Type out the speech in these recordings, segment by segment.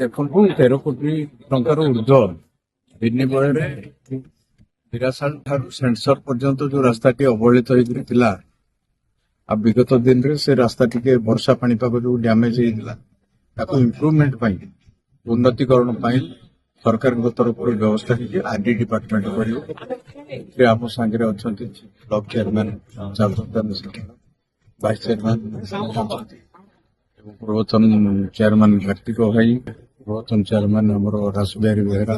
ଦେଖନ୍ତୁ 13 କୋଟି ଟଙ୍କାର ଉର୍ଦ୍ଧ୍ୱ ବିନିମୟରେ ବିରାସାଳ ଠାରୁ ସେଣ୍ଟସର ପର୍ଯ୍ୟନ୍ତ ଯୋଉ ରାସ୍ତାଟି ଅବହେଳିତ ହେଇକି ଥିଲା ଆଉ ବିଗତ ଦିନରେ ସେ ରାସ୍ତା ଟିକେ ବର୍ଷା ପାଣିପାଗ ଯୋଉ ଡ୍ୟାମେଜ ହେଇଥିଲା ତାକୁ ଇମ୍ପ୍ରୁଭମେଣ୍ଟ ପାଇଁ ଉନ୍ନତିକରଣ ପାଇଁ ସରକାରଙ୍କ ତରଫରୁ ବ୍ୟବସ୍ଥା ହେଇଛି ଆର୍ଡି ଡିପାର୍ଟମେଣ୍ଟ କରିବ। ଆମ ସାଙ୍ଗରେ ଅଛନ୍ତି ବ୍ଲକ ଚେୟାରମ୍ୟାନ ଭାଇସ ଚେୟାରମ୍ୟାନ ଏବଂ ପୂର୍ବତନ ଚେୟାରମ୍ୟାନ କାର୍ତ୍ତିକ ଭାଇ, ପୂର୍ବତନ ଚେୟାରମ୍ୟାନ ଆମର ରାସବିହାରୀ ବେହେରା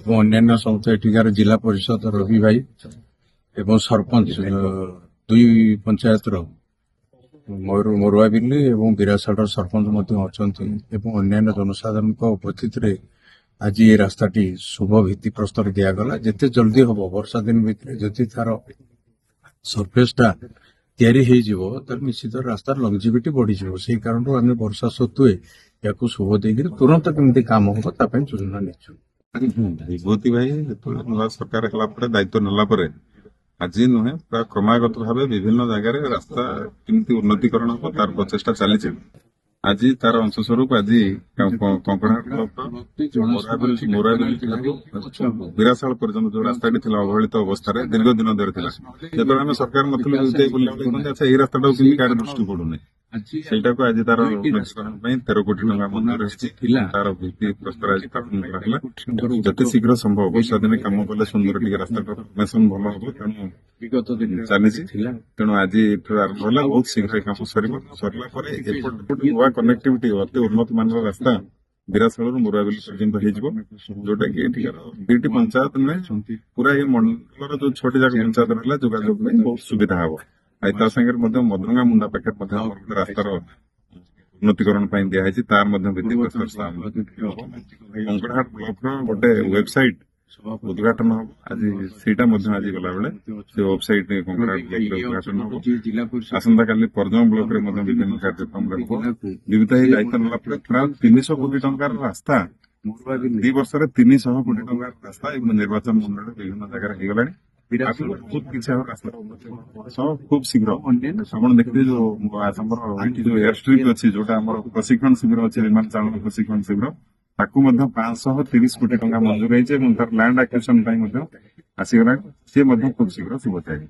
ଏବଂ ଅନ୍ୟାନ୍ୟ ସମସ୍ତ ଏଠିକାର ଜିଲ୍ଲା ପରିଷଦ ରବି ଭାଇ ଏବଂ ସରପଞ୍ଚ ଦୁଇ ପଞ୍ଚାୟତର ମରୁଆବିଲି ଏବଂ ବିରାସାଳର ସରପଞ୍ଚ ମଧ୍ୟ ଅଛନ୍ତି ଏବଂ ଅନ୍ୟାନ୍ୟ ଜନସାଧାରଣଙ୍କ ଉପସ୍ଥିତିରେ ଆଜି ଏ ରାସ୍ତାଟି ଶୁଭ ଭିତ୍ତିପ୍ରସ୍ତର ଦିଆଗଲା। ଯେତେ ଜଲ୍ଦି ହବ ବର୍ଷା ଦିନ ଭିତରେ ଯଦି ତାର ସରଫେସଟା ତିଆରି ହେଇଯିବ ତାହେଲେ ନିଶ୍ଚିତ ରାସ୍ତାର ଲଂଜିଭିଟି ବଢିଯିବ। ସେଇ କାରଣରୁ ଆମେ ବର୍ଷା ସତ୍ତ୍ୱେ ୟାକୁ ଶୁଭ ଦେଇକିରି ତୁରନ୍ତ କେମିତି କାମ ହବ ତା ପାଇଁ ଯୋଜନା ନେଇଛୁ। ବିଭୂତି ଭାଇ ଯେତେବେଳେ ନୂଆ ସରକାର ହେଲା ପରେ ଦାୟିତ୍ୱ ନେଲା ପରେ ଆଜି ନୁହେଁ ପ୍ରାୟ କ୍ରମାଗତ ଭାବେ ବିଭିନ୍ନ ଜାଗାରେ ରାସ୍ତା କେମିତି ଉନ୍ନତିକରଣ ହବ ତାର ପ୍ରଚେଷ୍ଟା ଚାଲିଛି। ଆଜି ତାର ଅଂଶ ସ୍ୱରୂପ ଆଜି କଙ୍କଡାହାଟ ବିରାସାଳ ପର୍ଯ୍ୟନ୍ତ ଯୋଉ ରାସ୍ତାଟି ଥିଲା ଅବହେଳିତ ଅବସ୍ଥାରେ ଦୀର୍ଘ ଦିନ ଧରି ଥିଲା, ଯେତେବେଳେ ଆମେ ସରକାର ନଥିଲୁ ଆଚ୍ଛା ଏଇ ରାସ୍ତାଟାକୁ କେମିତି କାହାର ଦୃଷ୍ଟି ପଡୁନି, ସେଇଟାକୁ ଆଜି ତାର ଉନ୍ନତିକରଣ ପାଇଁ 13 କୋଟି ଟଙ୍କା ମଞ୍ଜୁର ହେଇଛି। ତାର ଭିତ୍ତି ପ୍ରସ୍ତର ଆଜି ସ୍ଥାପନ କରାହେଲା। ଯେତେ ଶୀଘ୍ର ସମ୍ଭବ ବର୍ଷା ଦିନେ କାମ କଲେ ସୁନ୍ଦର ଟିକେ ରାସ୍ତାର ଫର୍ମେସନ ଭଲ ହବ, ତେଣୁ ବିଗତ ଦିନ ଚାଲିଛି। ତେଣୁ ଆଜି ଆରମ୍ଭ ହେଲା, ବହୁତ ଶୀଘ୍ର କାମ ସରିଲା ପରେ ଏପଟେ ନୂଆ କନେକ୍ଟିଭିଟି ଅତି ଉନ୍ନତ ମାନର ରାସ୍ତା ବିରାସାଳରୁ ମୁରାବିଲି ପର୍ଯ୍ୟନ୍ତ ହେଇଯିବ, ଯୋଉଟା କି ଏଠିକାର 2ଟି ପଞ୍ଚାୟତ ନୁହେଁ ପୁରା ଏ ମଣ୍ଡଳର ଯୋଉ 6ଟି ଯାକ ପଞ୍ଚାୟତ ରହିଲା ଯୋଗାଯୋଗ ପାଇଁ ବହୁତ ସୁବିଧା ହବ। ଆଉ ତା ସାଙ୍ଗରେ ମଧ୍ୟ ମଦରଙ୍ଗା ମୁଣ୍ଡା ପାଖରେ ମଧ୍ୟ ଆମର ଗୋଟେ ରାସ୍ତାର ଉନ୍ନତିକରଣ ପାଇଁ ଦିଆହେଇଛି, ତାର ମଧ୍ୟ ଭିତ୍ତିପ୍ରସ୍ତର କଙ୍କଡାହାଟ ବ୍ଲକର ଗୋଟେ ୱେବସାଇଟ ଉଦ୍ଘାଟନ ହବ। ଆଜି ସେଇଟା ମଧ୍ୟ ଆଜି ଗଲାବେଳେ ସେ ୱେବସାଇଟ କଙ୍କଡାହାଟ ବ୍ଲକରେ ଉଦ୍ଘାଟନ ହବ। ଆସନ୍ତାକାଲି ପରଜଙ୍ଗ ବ୍ଲକରେ ମଧ୍ୟ ବିଭିନ୍ନ କାର୍ଯ୍ୟକ୍ରମ ରହିବ। ବିବିଧ ଏହି ଦାୟିତ୍ୱ ନେଲା ପରେ ପ୍ରାୟ 300 କୋଟି ଟଙ୍କାର ରାସ୍ତା 2 ବର୍ଷରେ 300 କୋଟି ଟଙ୍କାର ରାସ୍ତା ଏବଂ ନିର୍ବାଚନ ମଣ୍ଡଳୀ ବିଭିନ୍ନ ଜାଗାରେ ହେଇଗଲାଣି। ବହୁତ କିଛି ରାସ୍ତା ଖୁବ ଶୀଘ୍ର ଆପଣ ଦେଖିବେ ଯୋଉ ଆମର ଏୟାର ଷ୍ଟ୍ରିପ୍ ଅଛି ଯୋଉଟା ଆମର ପ୍ରଶିକ୍ଷଣ ଶିବିର ଅଛି ବିମାନ ଚାଳନା ପ୍ରଶିକ୍ଷଣ ଶିବିର, ତାକୁ ମଧ୍ୟ 530 କୋଟି ଟଙ୍କା ମଞ୍ଜୁର ହେଇଛି ଏବଂ ତାର ଲ୍ୟାଣ୍ଡ ଆକ୍ୱିଜିସନ ପାଇଁ ମଧ୍ୟ ଆସିଗଲାଣି। ସେ ମଧ୍ୟ ଖୁବ ଶୀଘ୍ର ଶୁଭ ଚାଲିବ।